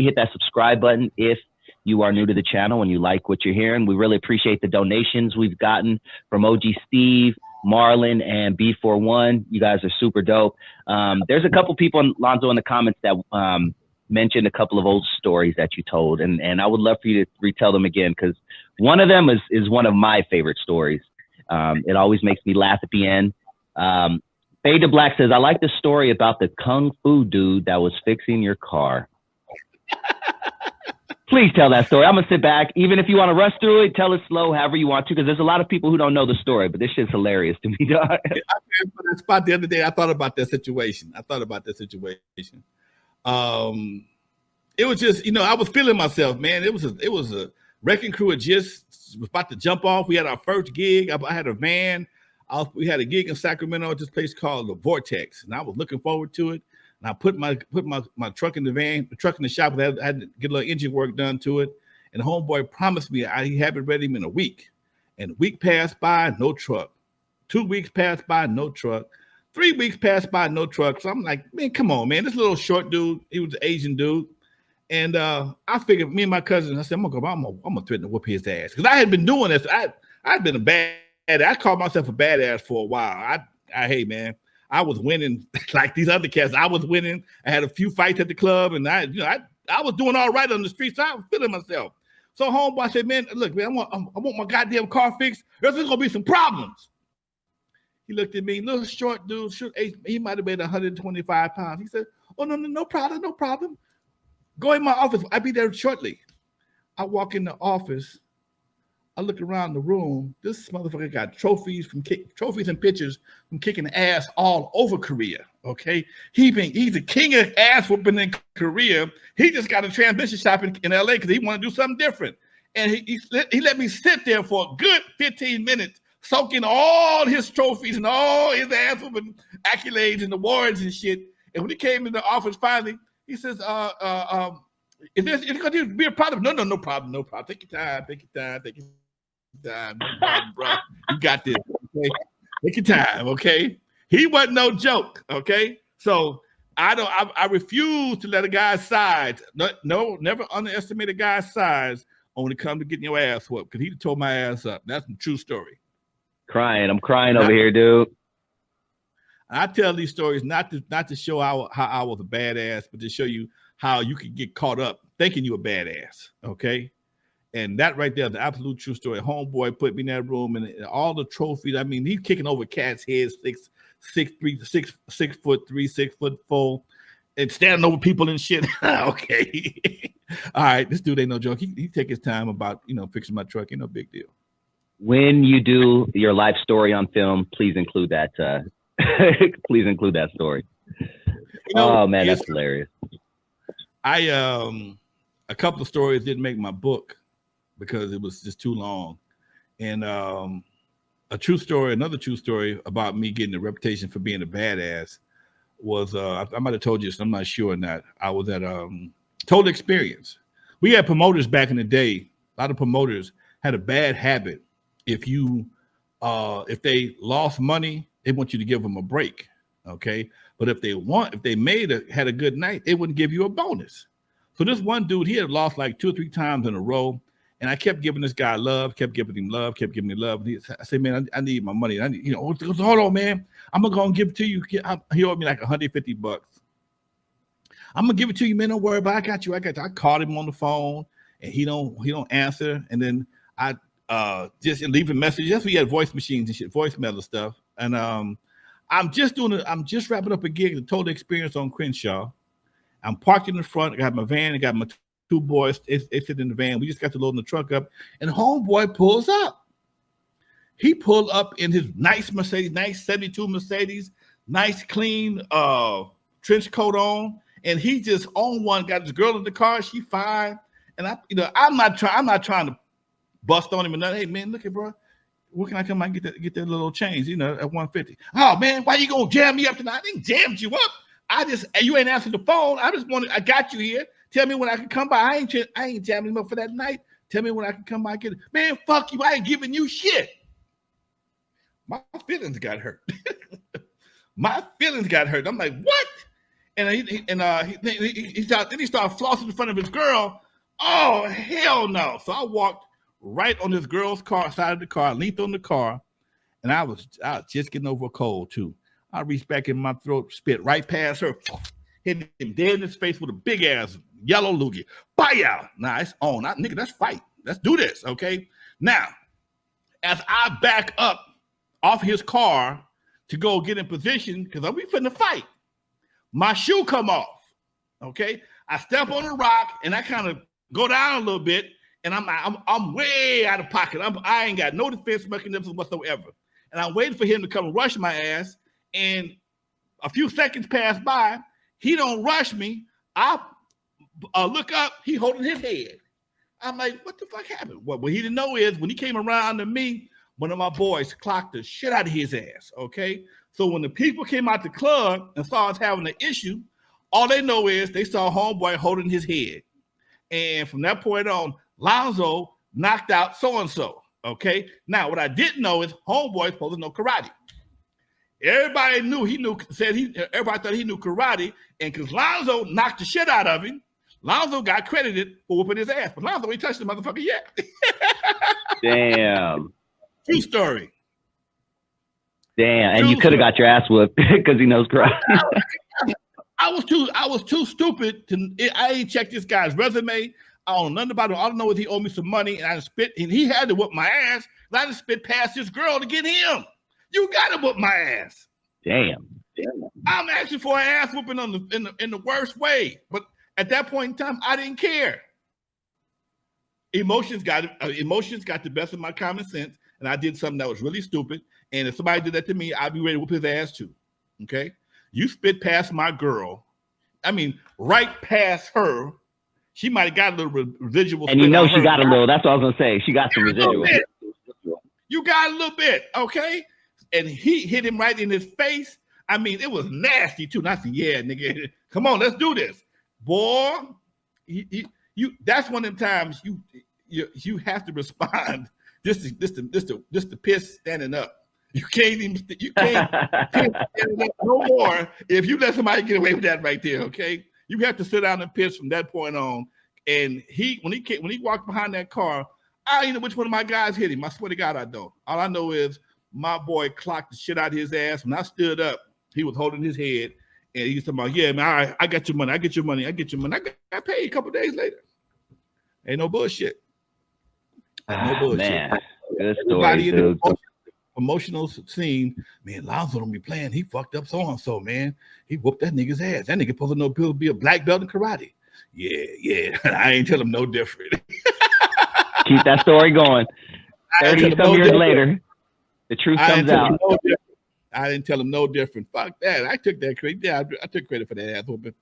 hit that subscribe button if you are new to the channel and you like what you're hearing. We really appreciate the donations we've gotten from OG Steve, Marlon, and B41. You guys are super dope. There's a couple people, Lonzo, in the comments that mentioned a couple of old stories that you told, and I would love for you to retell them again, because one of them is one of my favorite stories. It always makes me laugh at the end. Fade to Black says, I like the story about the Kung Fu dude that was fixing your car. Please tell that story. I'm going to sit back. Even if you want to rush through it, tell it slow, however you want to, because there's a lot of people who don't know the story, but this shit's hilarious to me. I for that spot the other day. I thought about that situation. It was just, I was feeling myself, man. It was a wrecking crew had just was about to jump off. We had our first gig. I had a van. We had a gig in Sacramento at this place called the Vortex, and I was looking forward to it. And I put my truck in the truck in the shop. I had to get a little engine work done to it. And the homeboy promised me he had it ready in a week. And a week passed by, no truck. 2 weeks passed by, no truck. 3 weeks passed by, no truck. So I'm like, man, come on, man. This little short dude, he was an Asian dude. And I figured, me and my cousin, I said, I'm gonna threaten to whoop his ass. Because I had been doing this. I'd been a bad. I called myself a badass for a while. Hey, man. I was winning like these other cats. I was winning. I had a few fights at the club, and I was doing all right on the streets. So I was feeling myself. So homeboy said, "Man, look, man, I want my goddamn car fixed. There's gonna be some problems." He looked at me, little short dude. He might have been 125 pounds. He said, "Oh no problem. Go in my office. I'll be there shortly." I walk in the office. I look around the room. This motherfucker got trophies and pictures from kicking ass all over Korea. Okay, he's the king of ass whooping in Korea. He just got a transmission shop in LA because he want to do something different. And he let me sit there for a good 15 minutes, soaking all his trophies and all his ass whooping accolades and awards and shit. And when he came in the office finally, he says, "Is it going to be a problem?" No problem. Take your time. No problem, bro. You got this. Okay, take your time. Okay, he wasn't no joke. Okay, so I refuse to let a guy's size. No, never underestimate a guy's size when it comes to getting your ass whooped, because he tore my ass up. That's a true story. I'm crying over here, dude. I tell these stories not to show how I was a badass, but to show you how you can get caught up thinking you a badass. Okay. And that right there is the absolute true story. Homeboy put me in that room, and all the trophies. I mean, he's kicking over cats' heads, 6'3", 6'4", and standing over people and shit. Okay. All right. This dude ain't no joke. He take his time about, fixing my truck. Ain't no big deal. When you do your life story on film, please include that. Please include that story. Oh man, that's hilarious. A couple of stories didn't make my book because it was just too long. And another true story about me getting a reputation for being a badass was, I might have told you this, I'm not sure or not. I was at Total Experience. We had promoters back in the day. A lot of promoters had a bad habit. If they lost money, they want you to give them a break. Okay. But if they had a good night, they wouldn't give you a bonus. So this one dude, he had lost like 2 or 3 times in a row. And I kept giving this guy love, kept giving him love. And I said, man, I need my money. Hold on, man. I'm going to give it to you. He owed me like $150. I'm going to give it to you, man. Don't worry about it. I got you. I called him on the phone and he don't answer. And then I just leave a message. Yes, we had voice machines and shit, voicemail and stuff. And I'm just wrapping up a gig, the Total Experience on Crenshaw. I'm parked in the front. I got my van. I got my 2 boys. They sit in the van. We just got to load the truck up, and homeboy pulls up. He pulled up in his nice Mercedes, nice 72 Mercedes, nice clean trench coat on, and he just on one. Got his girl in the car. She fine, and I'm not trying to bust on him and nothing. Hey man, look at bro. Where can I come out and get that little change? At 150. Oh man, why you gonna jam me up tonight? I didn't jam you up. You ain't answered the phone. I got you here. Tell me when I can come by. I ain't jamming him up for that night. Tell me when I can come by and get it. Man, fuck you. I ain't giving you shit. My feelings got hurt. I'm like, what? And he started flossing in front of his girl. Oh, hell no. So I walked right on this girl's car, side of the car, leaned on the car, and I was just getting over a cold too. I reached back in my throat, spit right past her, hit him dead in his face with a big ass yellow loogie. Bye. Nah, it's on. Nigga, let's fight. Let's do this, okay? Now, as I back up off his car to go get in position, because we finna fight, my shoe come off, okay? I step on a rock, and I kind of go down a little bit, and I'm way out of pocket. I ain't got no defense mechanism whatsoever. And I'm waiting for him to come and rush my ass, and a few seconds pass by. He don't rush me. I look up. He holding his head. I'm like, what the fuck happened? What he didn't know is when he came around to me, one of my boys clocked the shit out of his ass, okay? So when the people came out the club and saw us having an issue, all they know is they saw homeboy holding his head. And from that point on, Lonzo knocked out so-and-so, okay? Now, what I didn't know is homeboy supposed to know karate. Everybody everybody thought he knew karate, and because Lonzo knocked the shit out of him, Lonzo got credited for whooping his ass, but Lonzo ain't touched the motherfucker yet. Damn. True story. Damn, and you could have got your ass whooped because he knows karate. I was too stupid I ain't checked this guy's resume. I don't know nothing about him. All I know is he owed me some money, and I spit, and he had to whoop my ass. And I just spit past this girl to get him. You gotta whoop my ass. Damn. I'm asking for an ass whooping in the worst way, but at that point in time, I didn't care. Emotions got the best of my common sense, and I did something that was really stupid. And if somebody did that to me, I'd be ready to whoop his ass too. Okay, you spit past my girl. I mean, right past her. She might have got a little residual. And you know she got a little. That's what I was gonna say. She got some residual. You got a little bit, okay? And he hit him right in his face. I mean, it was nasty too. And I said, "Yeah, nigga, come on, let's do this, boy." You. That's one of the times you have to respond. This the piss standing up. You can't stand up no more if you let somebody get away with that right there. Okay, you have to sit down and piss from that point on. And when he walked behind that car, I don't know which one of my guys hit him. I swear to God, I don't. All I know is my boy clocked the shit out of his ass. When I stood up, he was holding his head, and he was talking about, "Yeah, man, all right, I got your money. I get your money. I get your money." I got paid a couple days later. Ain't no bullshit. No bullshit. Man, good Everybody story, in the emotional scene, man, Lonzo don't be playing. He fucked up so-and-so, man. He whooped that nigga's ass. That nigga supposed to be a black belt in karate. Yeah. I ain't tell him no different. Keep that story going. 30-some years later, the truth comes out. I didn't tell him no different. Fuck that. I took that credit. Yeah, I took credit for that ass whooping.